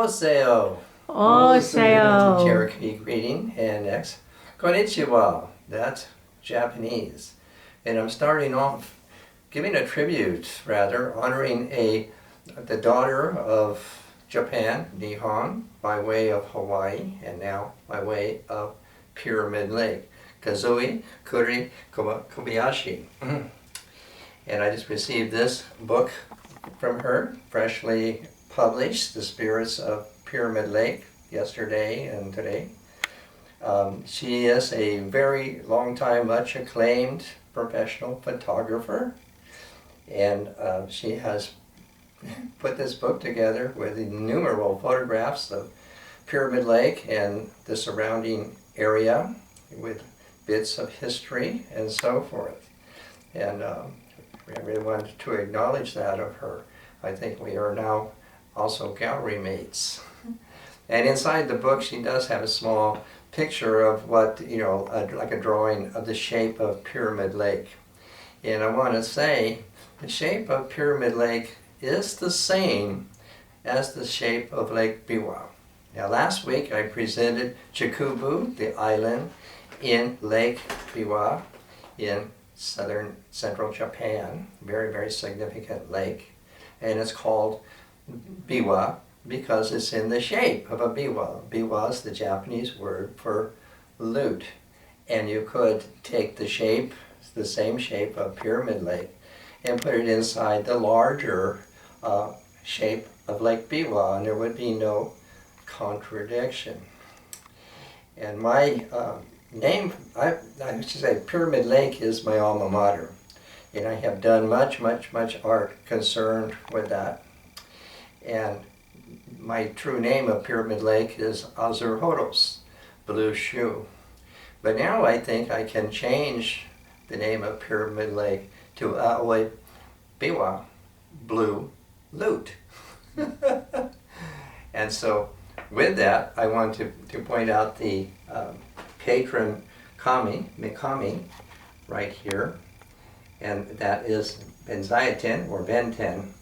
Oseo. Oseo. Cherokee greeting. And next, Konnichiwa. That's Japanese. And I'm starting off giving a tribute, rather, honoring the daughter of Japan, Nihon, by way of Hawaii, and now by way of Pyramid Lake, Kazui Kuri Kobayashi. And I just received this book from her, freshly published, The Spirits of Pyramid Lake, yesterday and today. She is a very long time, much acclaimed professional photographer, and she has put this book together with innumerable photographs of Pyramid Lake and the surrounding area with bits of history and so forth. And I really wanted to acknowledge that of her. I think we are now also gallery mates. And inside the book she does have a small picture of what, like a drawing of the shape of Pyramid Lake. And I want to say the shape of Pyramid Lake is the same as the shape of Lake Biwa. Now last week I presented Chikubu, the island in Lake Biwa in central Japan, very, very significant lake. And it's called Biwa because it's in the shape of a biwa. Biwa is the Japanese word for lute. And you could take the shape, the same shape of Pyramid Lake, and put it inside the larger shape of Lake Biwa, and there would be no contradiction. And my name, I should say, Pyramid Lake is my alma mater, and I have done much, much, much art concerned with that. And my true name of Pyramid Lake is Azurhodos, blue shoe. But now I think I can change the name of Pyramid Lake to Aoi Biwa, blue lute. And so with that, I want to point out the patron Mikami right here, and that is Benzaiten or Benten,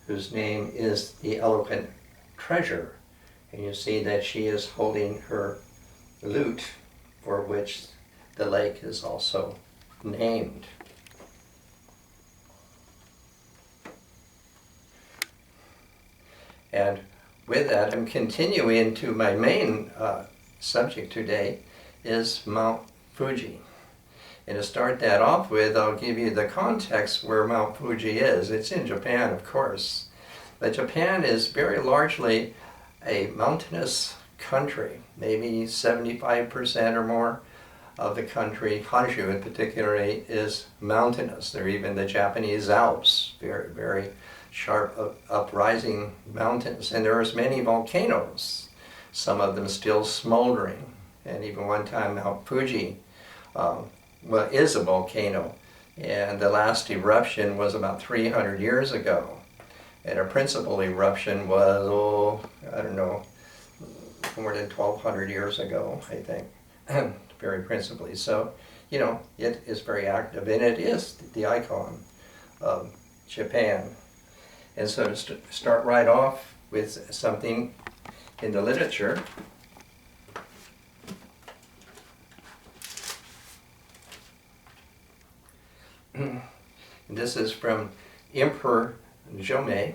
whose name is the eloquent treasure. And you see that she is holding her lute, for which the lake is also named. And with that, I'm continuing to my main subject today is Mount Fuji. And to start that off with, I'll give you the context where Mount Fuji is. It's in Japan, of course. But Japan is very largely a mountainous country. Maybe 75% or more of the country, Honshu in particular, is mountainous. There are even the Japanese Alps, very, very sharp uprising mountains. And there are many volcanoes, some of them still smoldering. And even one time Mount Fuji is a volcano. And the last eruption was about 300 years ago. And a principal eruption was, more than 1,200 years ago, I think, very principally. So, it is very active, and it is the icon of Japan. And so to start right off with something in the literature, this is from Emperor Jomei.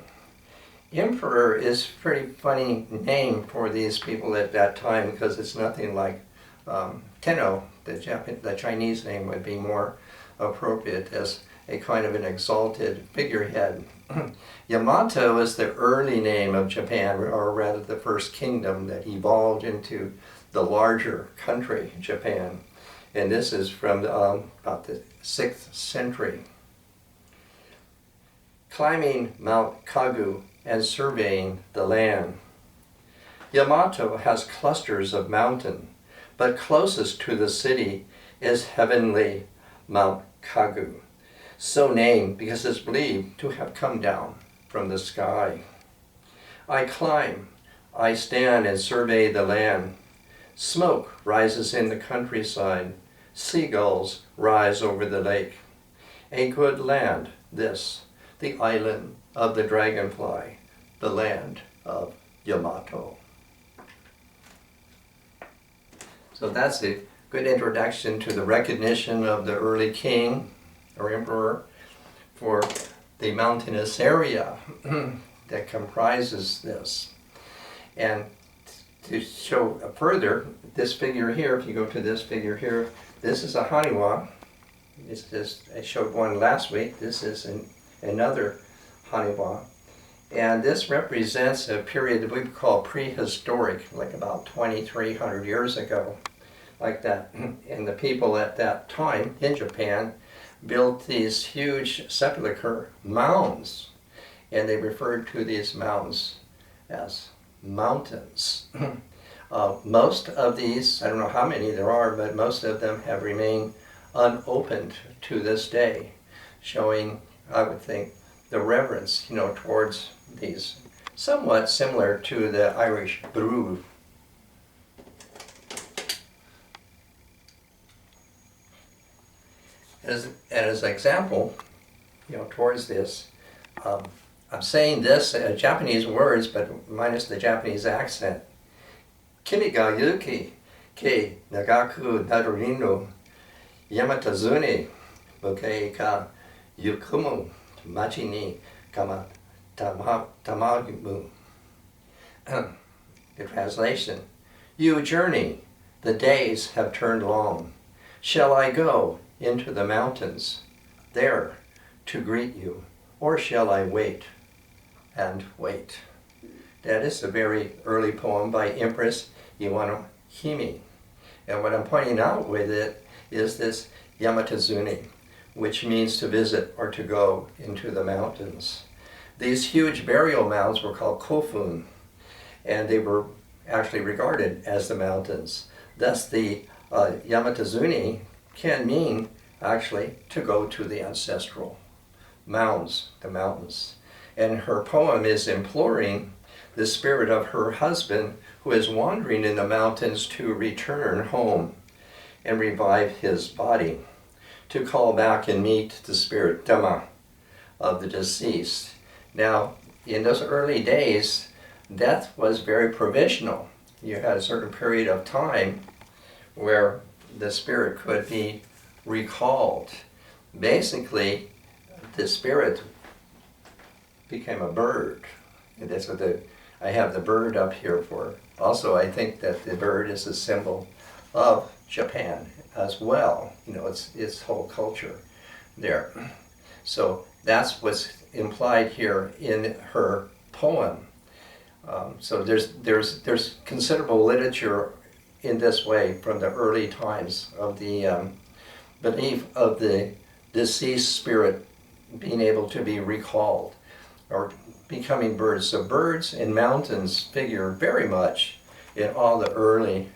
Emperor is a pretty funny name for these people at that time because it's nothing like Tenno. The Chinese name would be more appropriate as a kind of an exalted figurehead. Yamato is the early name of Japan, or rather the first kingdom that evolved into the larger country, Japan. And this is from about the 6th century. Climbing Mount Kagu and surveying the land. Yamato has clusters of mountain, but closest to the city is heavenly Mount Kagu, so named because it's believed to have come down from the sky. I climb, I stand and survey the land. Smoke rises in the countryside, seagulls rise over the lake. A good land, this, the island of the dragonfly, the land of Yamato. So that's a good introduction to the recognition of the early king or emperor for the mountainous area that comprises this. And to show further, this figure here, if you go to this figure here, this is a haniwa. I showed one last week. This is another haniwa. And this represents a period that we would call prehistoric, like about 2,300 years ago, like that. And the people at that time in Japan built these huge sepulchre mounds, and they referred to these mounds as mountains. Most of these, I don't know how many there are, but most of them have remained unopened to this day, showing, I would think, the reverence, towards these, somewhat similar to the Irish brew. As an example, towards this, I'm saying this Japanese words, but minus the Japanese accent. Kimi ga yuki ke nagaku naru no yamatazune bokei ka yukumu machi ni kama tamamu. The translation: You journey, the days have turned long. Shall I go into the mountains there to greet you, or shall I wait and wait? That is a very early poem by Empress Iwano Hime. And what I'm pointing out with it is this Yamatazune, which means to visit or to go into the mountains. These huge burial mounds were called kofun, and they were actually regarded as the mountains. Thus the Yamatazune can mean actually to go to the ancestral mounds, the mountains. And her poem is imploring the spirit of her husband who is wandering in the mountains to return home and revive his body, to call back and meet the spirit Dhamma of the deceased. Now, in those early days, death was very provisional. You had a certain period of time where the spirit could be recalled. Basically, the spirit became a bird. And that's what I have the bird up here for. Also, I think that the bird is a symbol of Japan as well. Its whole culture there. So that's what's implied here in her poem. So there's considerable literature in this way from the early times of the belief of the deceased spirit being able to be recalled or becoming birds. So birds and mountains figure very much in all the early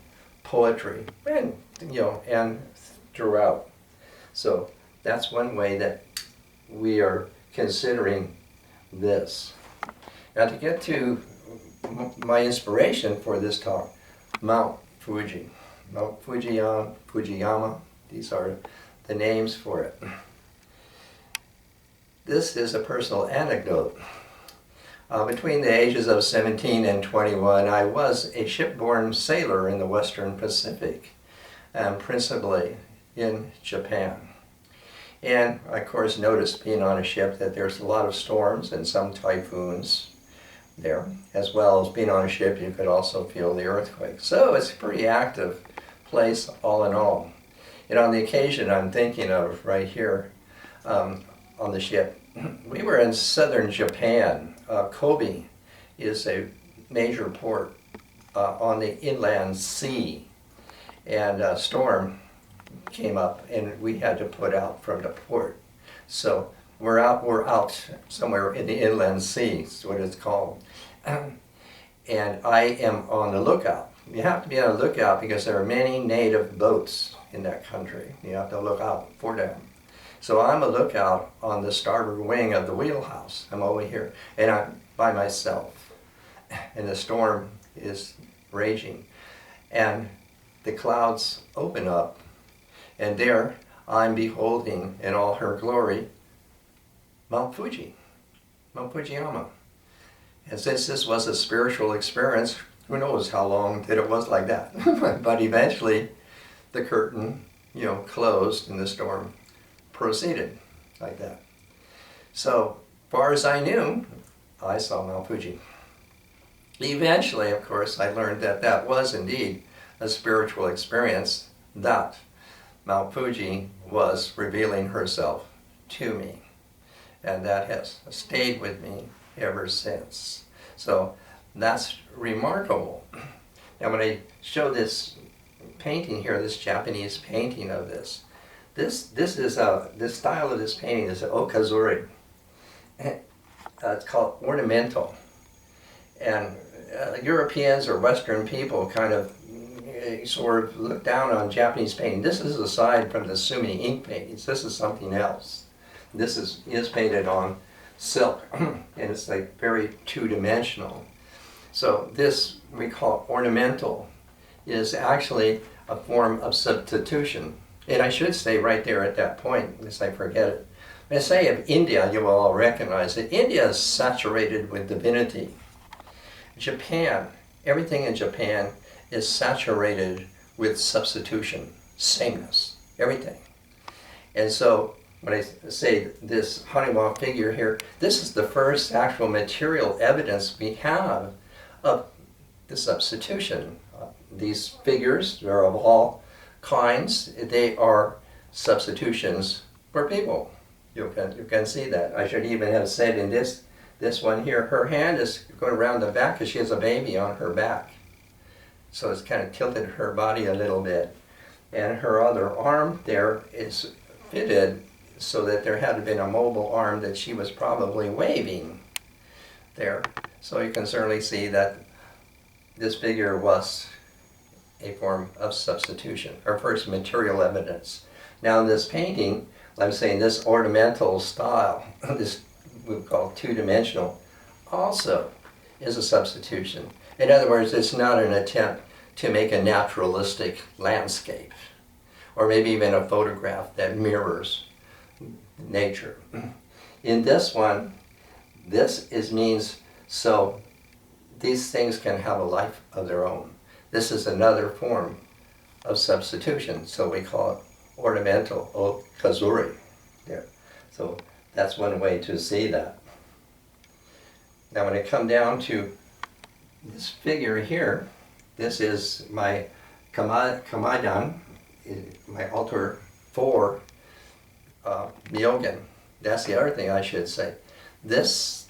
poetry and throughout. So that's one way that we are considering this. Now, to get to my inspiration for this talk, Mount Fuji. Mount Fujiyama, these are the names for it. This is a personal anecdote. Between the ages of 17 and 21, I was a shipborne sailor in the Western Pacific, and principally in Japan. And I, of course, noticed being on a ship that there's a lot of storms and some typhoons there. As well as being on a ship, you could also feel the earthquake. So it's a pretty active place all in all. And on the occasion I'm thinking of right here on the ship, we were in southern Japan. Kobe is a major port on the inland sea. And a storm came up and we had to put out from the port. So we're out somewhere in the inland sea, is what it's called. And I am on the lookout. You have to be on the lookout because there are many native boats in that country. You have to look out for them. So I'm a lookout on the starboard wing of the wheelhouse. I'm over here and I'm by myself. And the storm is raging. And the clouds open up. And there I'm beholding in all her glory Mount Fuji, Mount Fujiyama. And since this was a spiritual experience, who knows how long that it was like that. But eventually the curtain, closed and the storm proceeded like that. So far as I knew, I saw Mount Fuji. Eventually, of course, I learned that that was indeed a spiritual experience, that Mount Fuji was revealing herself to me. And that has stayed with me ever since. So that's remarkable. Now when I show this painting here, this Japanese painting of this style of this painting is okazuri. It's called ornamental. And Europeans or Western people kind of sort of look down on Japanese painting. This is aside from the sumi ink paintings. This is something else. This is painted on silk, and it's like very two-dimensional. So this we call ornamental is actually a form of substitution. And I should say right there at that point, lest I forget it, when I say of India, you will all recognize it. India is saturated with divinity. Japan, everything in Japan is saturated with substitution, sameness, everything. And so when I say this Haniwa figure here, this is the first actual material evidence we have of the substitution. These figures are of all kinds. They are substitutions for people. You can see that. I should even have said in this one here, her hand is going around the back because she has a baby on her back. So it's kind of tilted her body a little bit. And her other arm there is fitted so that there had been a mobile arm that she was probably waving there. So you can certainly see that this figure was a form of substitution, or first material evidence. Now in this painting, I'm saying this ornamental style, this we call two-dimensional, also is a substitution. In other words, it's not an attempt to make a naturalistic landscape, or maybe even a photograph that mirrors nature. In this one, this means so these things can have a life of their own. This is another form of substitution, so we call it ornamental, okazuri. Yeah. So that's one way to see that. Now when I come down to this figure here, this is my kamadan, my altar for Myogen. That's the other thing I should say. This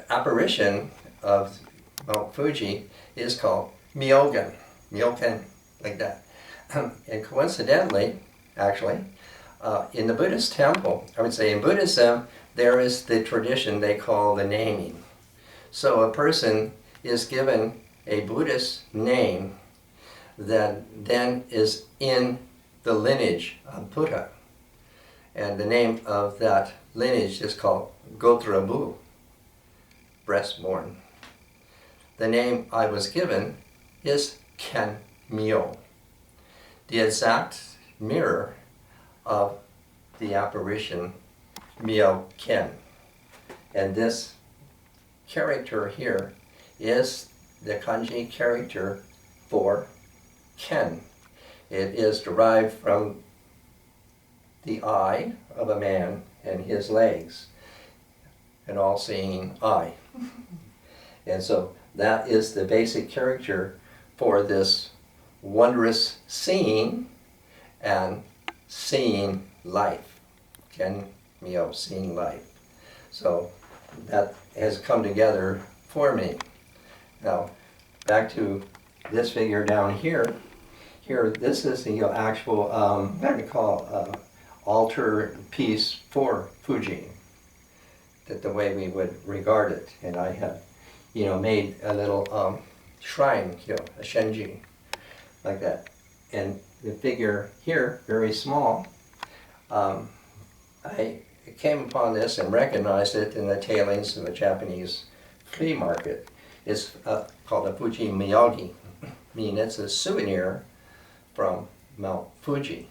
apparition of Mount Fuji is called Myogen. Myogen, like that. And coincidentally, actually, in the Buddhist temple, I would say in Buddhism, there is the tradition they call the naming. So a person is given a Buddhist name that then is in the lineage of Buddha. And the name of that lineage is called Gotrabu, breastborn. The name I was given is Ken Myo, the exact mirror of the apparition Myo Ken. And this character here is the kanji character for Ken. It is derived from the eye of a man and his legs, an all-seeing eye. And so that is the basic character for this wondrous seeing and seeing life. Ken Myo, seeing life. So that has come together for me. Now, back to this figure down here. Here, this is the actual, what do we call, altar piece for Fuji, that the way we would regard it. And I have, made a little shrine, a shenji, like that. And the figure here, very small, I came upon this and recognized it in the tailings of a Japanese flea market. It's called a Fuji Miyagi, meaning it's a souvenir from Mount Fuji.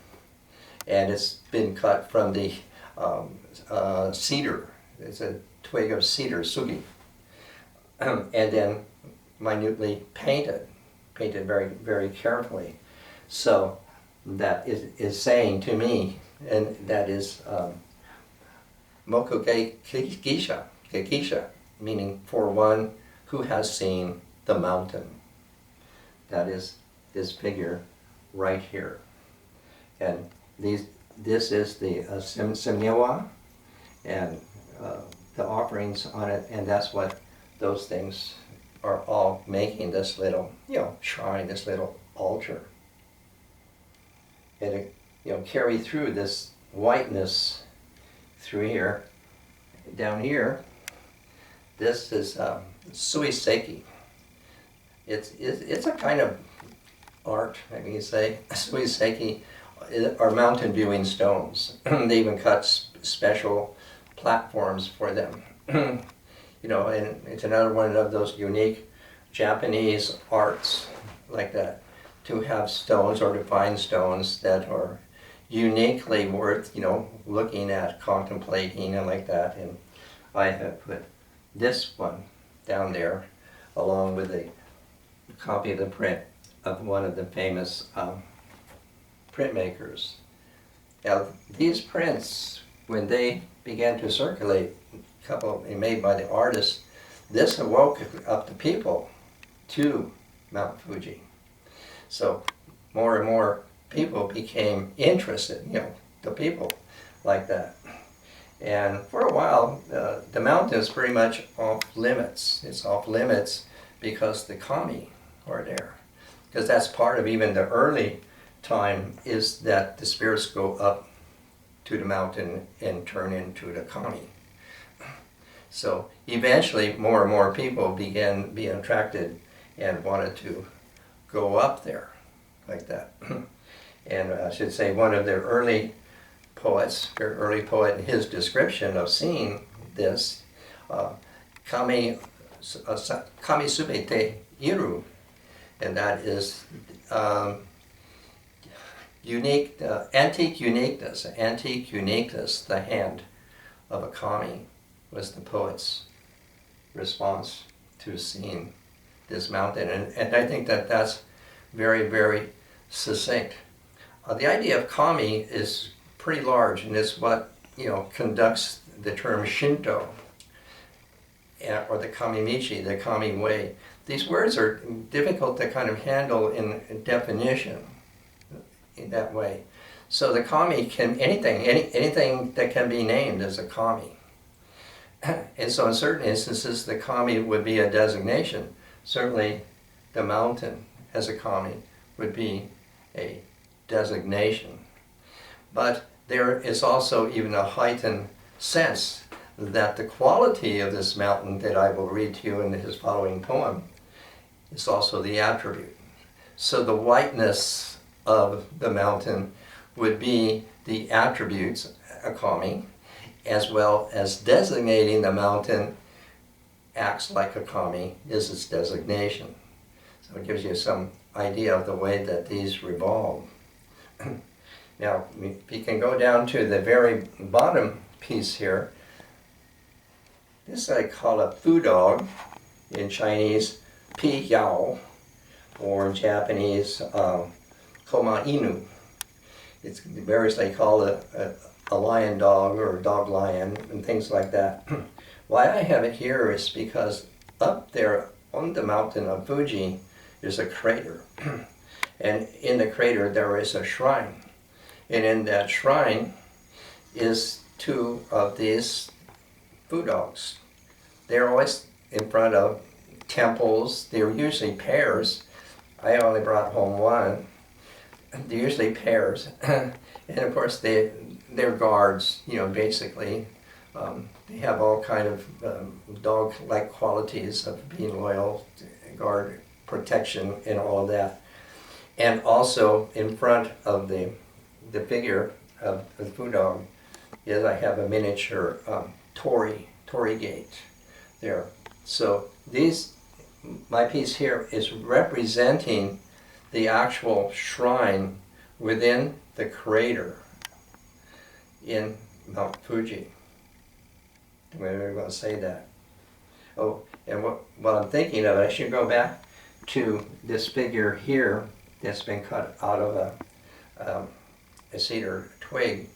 And it's been cut from the cedar. It's a twig of cedar, sugi, and then minutely painted very, very carefully. So that is saying to me, and that is Mokuge Gekisha, meaning for one who has seen the mountain. That is this figure right here. And this is the Simnewa, and the offerings on it, and that's what those things are all making, this little, shrine, this little altar. And it, carry through this whiteness through here. Down here, this is suiseki. It's a kind of art, I mean, you say. Suiseki are mountain viewing stones. They even cut special platforms for them. And it's another one of those unique Japanese arts like that, to have stones or to find stones that are uniquely worth, looking at, contemplating, and like that. And I have put this one down there along with a copy of the print of one of the famous printmakers. Now, these prints, when they began to circulate, a couple made by the artists, this awoke up the people to Mount Fuji. So more and more people became interested, the people like that. And for a while, the mountain is pretty much off limits. It's off limits because the kami are there. Because that's part of even the early time, is that the spirits go up to the mountain and turn into the kami. So eventually more and more people began being attracted and wanted to go up there like that. And I should say one of the early poets, very early poet, in his description of seeing this, kami subete iru, and that is unique, antique uniqueness, the hand of a kami, was the poet's response to seeing this mountain. And I think that that's very, very succinct. The idea of kami is pretty large, and it's what conducts the term Shinto, or the kami-michi, the kami way. These words are difficult to kind of handle in definition in that way. So the kami can, anything that can be named as a kami. And so in certain instances, the kami would be a designation. Certainly the mountain as a kami would be a designation. But there is also even a heightened sense that the quality of this mountain that I will read to you in his following poem is also the attribute. So the whiteness of the mountain would be the attributes, a kami, as well as designating the mountain acts like a kami is its designation. So it gives you some idea of the way that these revolve. Now, if you can go down to the very bottom piece here, this I call a fu dog, in Chinese, pi yao, or in Japanese, koma inu. It's variously called a lion dog or a dog lion and things like that. Why I have it here is because up there on the mountain of Fuji is a crater. And in the crater there is a shrine. And in that shrine is two of these fu dogs. They're always in front of temples. They're usually pairs. I only brought home one. They're usually pairs. And of course they're guards, basically. They have all kind of dog-like qualities of being loyal, guard, protection, and all of that. And also in front of the figure of the fu dog is I have a miniature torii gate there. So my piece here is representing the actual shrine within the crater in Mount Fuji. I'm going to say that. Oh, and what I'm thinking of, I should go back to this figure here that's been cut out of a cedar twig.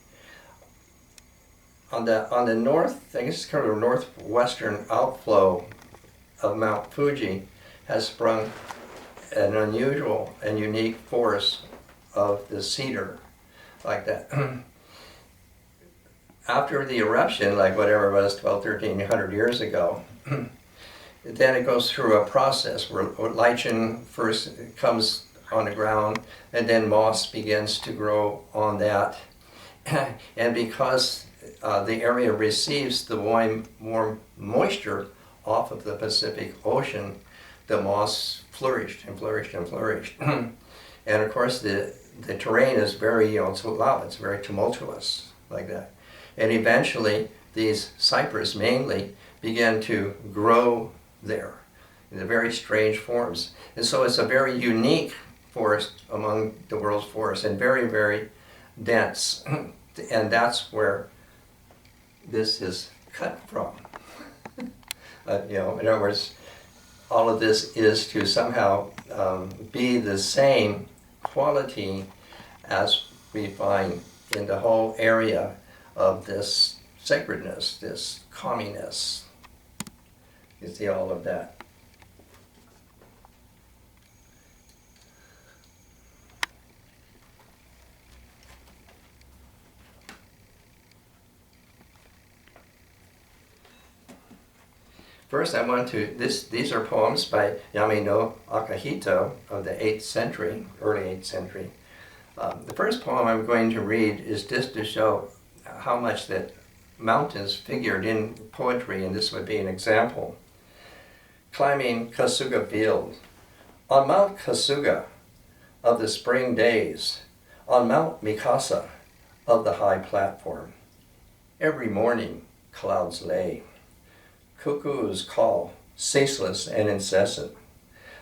On the north, I guess it's kind of a northwestern outflow of Mount Fuji has sprung an unusual and unique forest of the cedar, like that. After the eruption, like whatever it was, 12, 1300 years ago, then it goes through a process where lichen first comes on the ground, and then moss begins to grow on that. And because the area receives the warm moisture off of the Pacific Ocean, the moss flourished and flourished and flourished. And of course the terrain is very, it's lava, it's very tumultuous, like that. And eventually these cypress mainly began to grow there in very strange forms. And so it's a very unique forest among the world's forests, and very, very dense. And that's where this is cut from. In other words, all of this is to somehow be the same quality as we find in the whole area of this sacredness, this calminess. You see all of that. First, I want to, these are poems by Yami no Akihito of the 8th century, early 8th century. The first poem I'm going to read is just to show how much that mountains figured in poetry, and this would be an example. Climbing Kasuga Field. On Mount Kasuga of the spring days, on Mount Mikasa of the high platform, every morning clouds lay. Cuckoos call, ceaseless and incessant.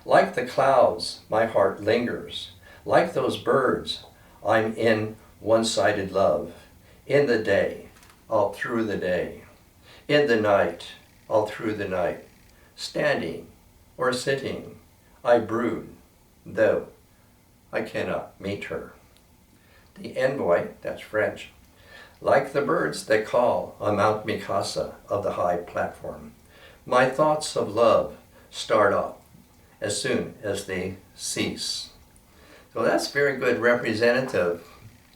Like the clouds, my heart lingers. Like those birds, I'm in one-sided love. In the day, all through the day. In the night, all through the night. Standing or sitting, I brood, though I cannot meet her. The envoy, that's French, like the birds that call on Mount Mikasa of the high platform, my thoughts of love start off as soon as they cease. So that's very good representative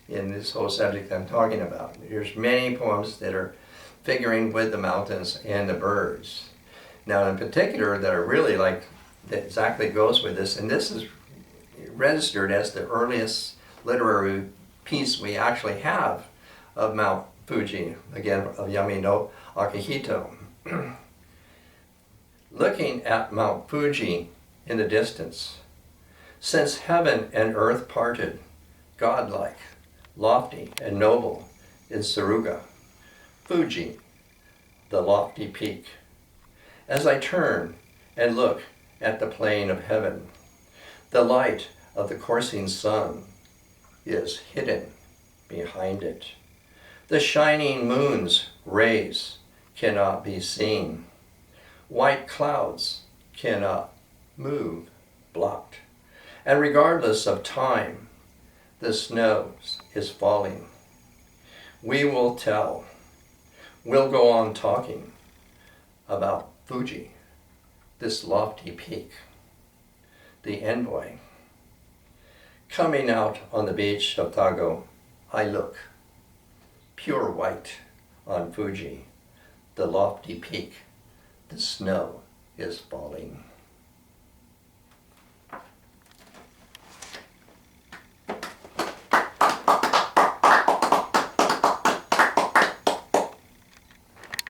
in this whole subject I'm talking about. There's many poems that are figuring with the mountains and the birds. Now in particular that are really like, that exactly goes with this, and this is registered as the earliest literary piece we actually have of Mount Fuji, again of Yami no Akihito. Looking at Mount Fuji in the distance, since heaven and earth parted, godlike, lofty and noble is Suruga, Fuji, the lofty peak. As I turn and look at the plain of heaven, the light of the coursing sun is hidden behind it. The shining moon's rays cannot be seen. White clouds cannot move, blocked. And regardless of time, the snow is falling. We will tell, we'll go on talking about Fuji, this lofty peak. The envoy. Coming out on the beach of Tago, I look, pure white on Fuji, the lofty peak. The snow is falling.